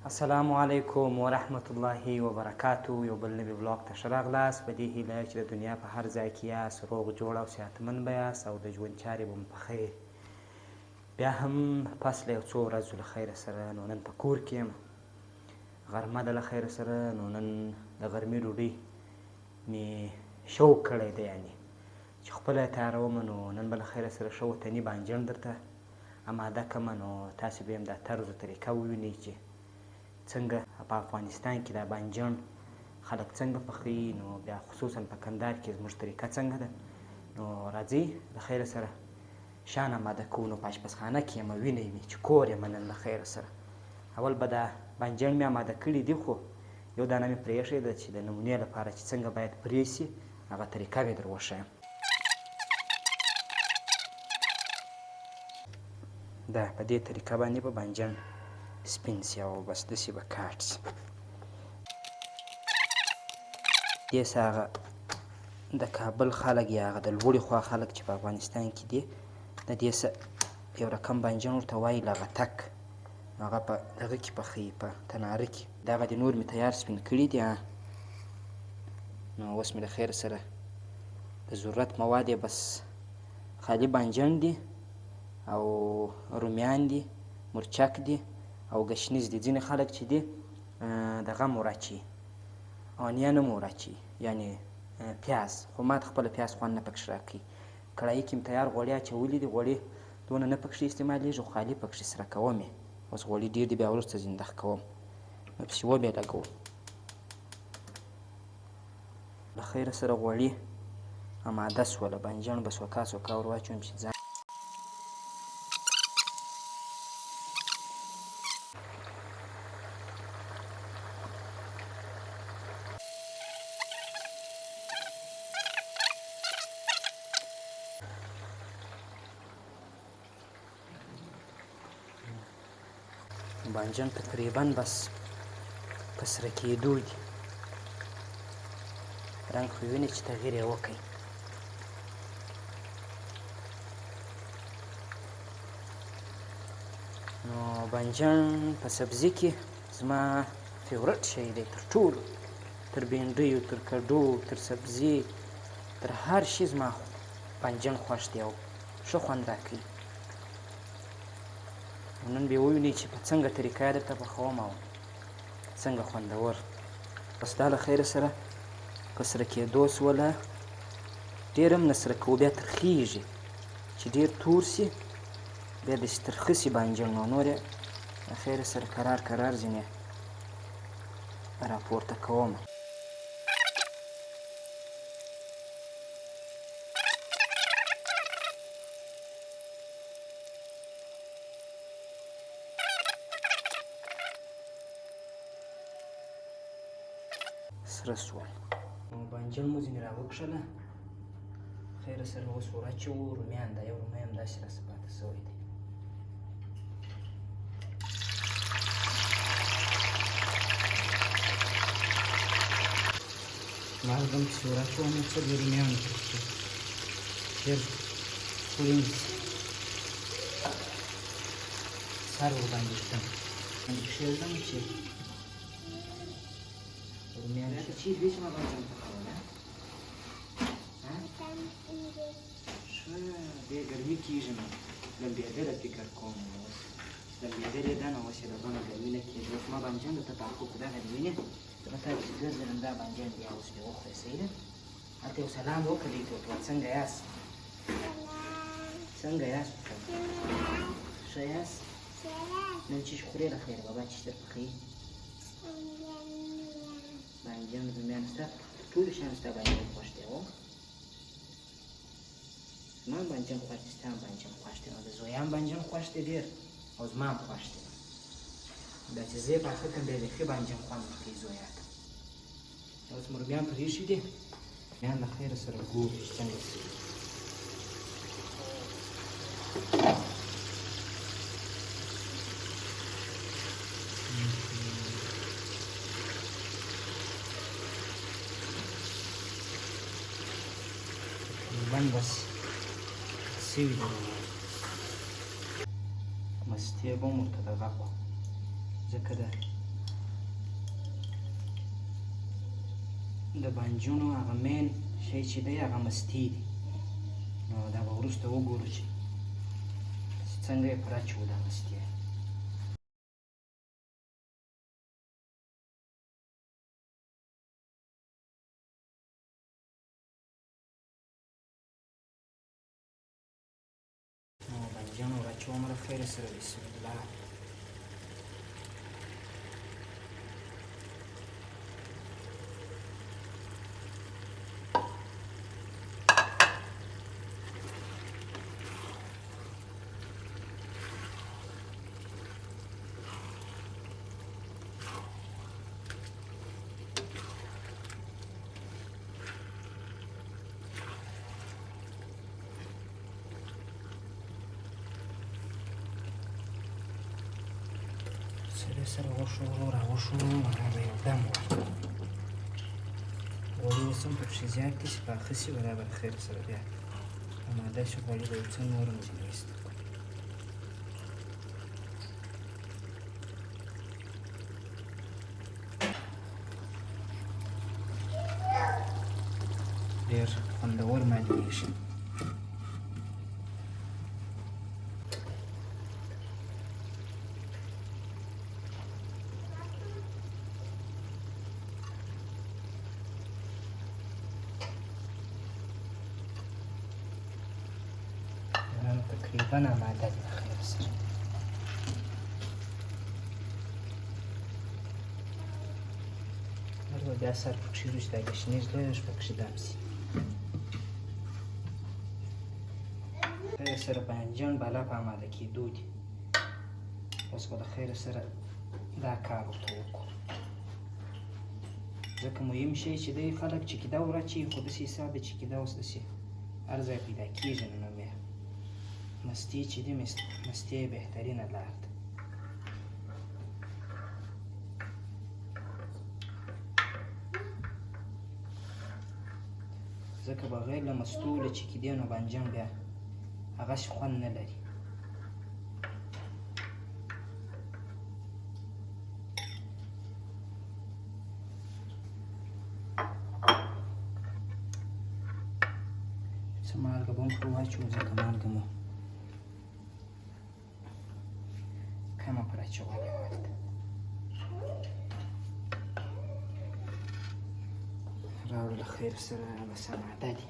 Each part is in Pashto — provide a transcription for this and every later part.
السلام علیکم ورحمت الله وبرکاتو. یو بل نوي بلاګ ته ښه راغلاست په دې هیله چې د دنیا په هر ځای کې یاست روغ جوړ او صحتمند به یاست او د ژوند چارې به مو په خیر. بیا هم پس له یو څو ورځو له خیره سره نو نن په کور کې یم. غرمه ده له خیره سره نو نن د غرمې ډوډۍ مې شوق کړی دی، یعنې چې خپله یې تیارومه نو نن به له خیره سره ښه وطني بانجڼ درته اماده کړمه. نو تاسې به هم دا طرز و طریقه ووینئ چې څنګه په افغانستان کې دا بانجڼ خلک څنګه پخوي، نو بیا خصوصا په کندهار کې زموږ طریقه څنګه ده. نو راځئ له خیره سره شان اماده کوو. نو په اشپزخانه کې یم، وینئ مې چې کور یم نن له خیره سره. اول به دا بانجڼ مې اماده کړي دي، خو یو دانه مې پرېښې ده چې د نمونې لپاره چې څنګه باید پرې شي هغه طریقه به یې در وښیم. دا په دې طریقه باندې به بانجڼ سپین سي او بس داسې به کاټ سي. دې څه هغه د کابل خلک یا هغه د لوړې خوا خلک چې په افغانستان کې دي د دې څه یو رقم بانجڼ ورته وایي لغتک. هغه په دغه کې پخوي، په تناره کې. دغه دې نور مې تیار سپین کړي دي. نو اوس مې د خیر سره د ضرورت مواد یې بس خالي بانجڼ دي او رومیان دي، مرچک دي او ګشنیز دي. ځینې خلک چې دي دغه هم وراچوي، آنین هم وراچوي، یعنې پیاز. خو ما ته خپله پیاز خوند نه پکښې راکوي. کړایي کې مې تیار غوړي اچولي دي. غوړي دونه نه پکښې استعمالېږي، خو خالي پکښې سره کوم یې. اوس غوړي ډېر دي، بیا وروسته زندخ کوم، نو پسې وبې لګوم. له خیره سره غوړي اماده سوله، بانجڼ به سوکا سوکا ور واچوم چې ځان بانجڼ تقریبا بس په سره کېدو دي. رنګ خو وینئ چې تغییر یې وکړي. نو بانجڼ په سبزي کې زما فیورټ شی دی تر ټولو، تر بینډیو، تر کډو، تر سبزي، تر هر شي زما بانجڼ خوښ دی او ښه خوند راکوي. نن به ووینئ چې په څنګه طریقه یې درته پخوم او څنګه خوندور. بس دا له خیره سره په سره کېدو سوله، ډېر هم نه سره کوو، بیا ترخېږي چې ډېر تور سي بیا داسې ترخه سي بانجڼ. نو نور یې له خیره سره کرار کرار ځینې راپورته کوم. سره سول. نو بانجڼ مو ځینې راوکښله، خیره سره اوس ور اچوو رومیان. دا یو رومی هم داسې راسه پاته سوی دی. مالګه هم پسې ور اچوم یو څه د رومیانو ته چې ژر سپین شي. سر ورباندې ږدم، باندې کښېږدم چې رومیان ښه چی دوی چې ما بانجڼ پخوله ښه ډېر ګرمي کېږي. نو لمبېدله فکر کوم، اوس لمبېدلې ده. نو اوس یې د دونه ګرمي نه کېږي. اوس ما بانجڼ درته پاخه کړو. دغه دې وینې زه تا چې ګرځېدم دا بانجڼ بیا اوس دې وخورئ. صحیح ده؟ هلته یو سلام وکړه دوی ته ورته څنګه یاست؟ څنګه یاست؟ ښه یاست؟ نن چې خورې له خیره بابا چې در پخوي بانجڼ رومیان ستا ټولو شیانو ستا بانجڼ خوښ دی. هو زما هم بانجڼ خوښ دی، ستا هم بانجڼ خوښ دی. نو د زویا هم بانجڼ خوښ دی ډېر او زما هم خوښ دی. دا چې زه یې پاخه کړم بیا بیخي بانجڼ خوند ورکوي زویا ته. اوس مو رومیان پرې ایښي دي. رومیان له خیره سره ګورو چې څنګه سي. تقریبا بس سوي دي. مستې به هم ورته دغه کړو ځکه د د بانجونو هغه مین شی چې دی هغه مستې دي. نو دا به وروسته وګورو چې څنګه یې پوره اچوو دا مستې. نو بانجان ور اچوم له خیره سره. بسم الله. سره وښورو راوښورو هغه به یو دم غوړي اوس هم پکښې زیات دي چې پاخه شي برابر خیر سره بیا اماده شي. غوړي به یو څه نور هم ځینې ایسته کړو. ډېر خوندور معلومېږي. تقریبا آماده دي خیر سره. هر به بیا سر پکښې وروسته دا ګشنیز لږ پکښې دم شي. خیر سره بانجان بالا په آماده کېدو دي. اوس به د خیر سره دا کار ورته وکړو. ځکه مهم شی چې دی خلک چکیده ور اچوي، خو داسې حساب د چکیده اوس داسې هر ځای پیدا کېږي. نو بیا مستې چې دي مستې بهترینه لار ده. ځکه بغیر له مستو له چکیدې نو بانجان بیا هغسې خوند نه لري. څه مالګه به هم پرې واچوو، ځکه مالګه مو کمه پر اچولې وه هلته. راوړو له خیر سره بس آماده دي.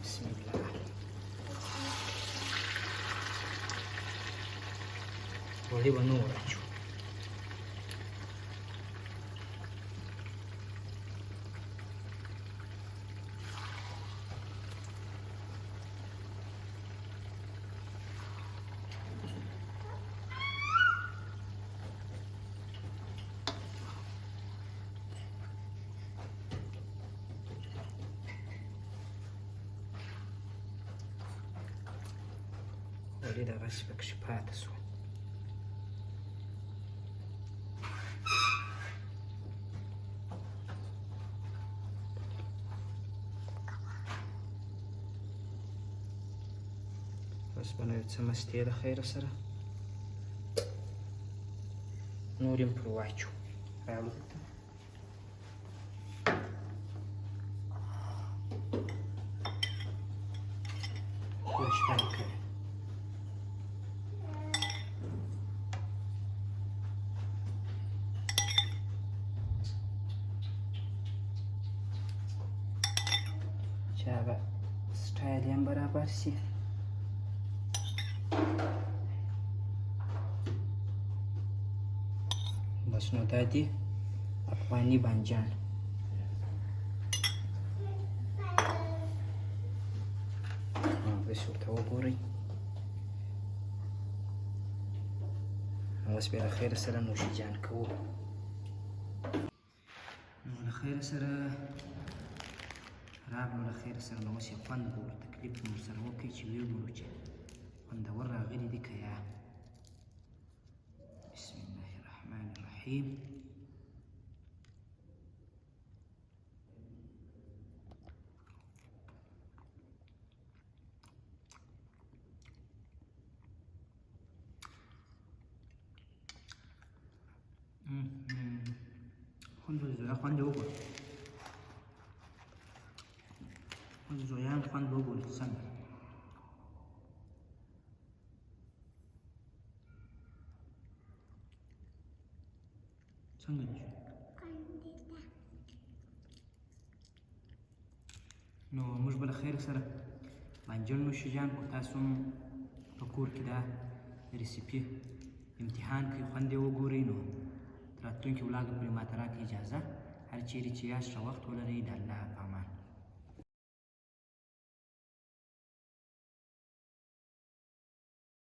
بسم الله. غوړي به نور اچوو. غوړي دغسې پکښې پاته شول. بس به نو یو څه مستې د خیره سره نور یې هم پرې واچوو. راوړو دلته شپه یې کړې. چې هغه سټایل یې هم برابر شي. بس نو دا دي افغاني بانجان. بس ورته وګورئ. اوس بیا له خیره سره نوشیجان کوو. نو له خیره سره راغلو. له خیره سره نو اوس یې خوند به ورته کلیپ مو ورسره وکړئ چې ویې ګورو چې خوندور راغلي دي که یا. بسم الله الرحمن الرحیم. زویان خوند به وګورئ چې څنګه دي نو موږ به له خیر سره بانجڼ نوشي جان خو تاسو هم په کور کې دا ریسیپي امتحان کوئ خوند یې وګورئ نو راتلونکي ولاګ پورې ماته راکړئ اجازه هر چیرې چې یاست ښه وخت ولرئ د الله په امان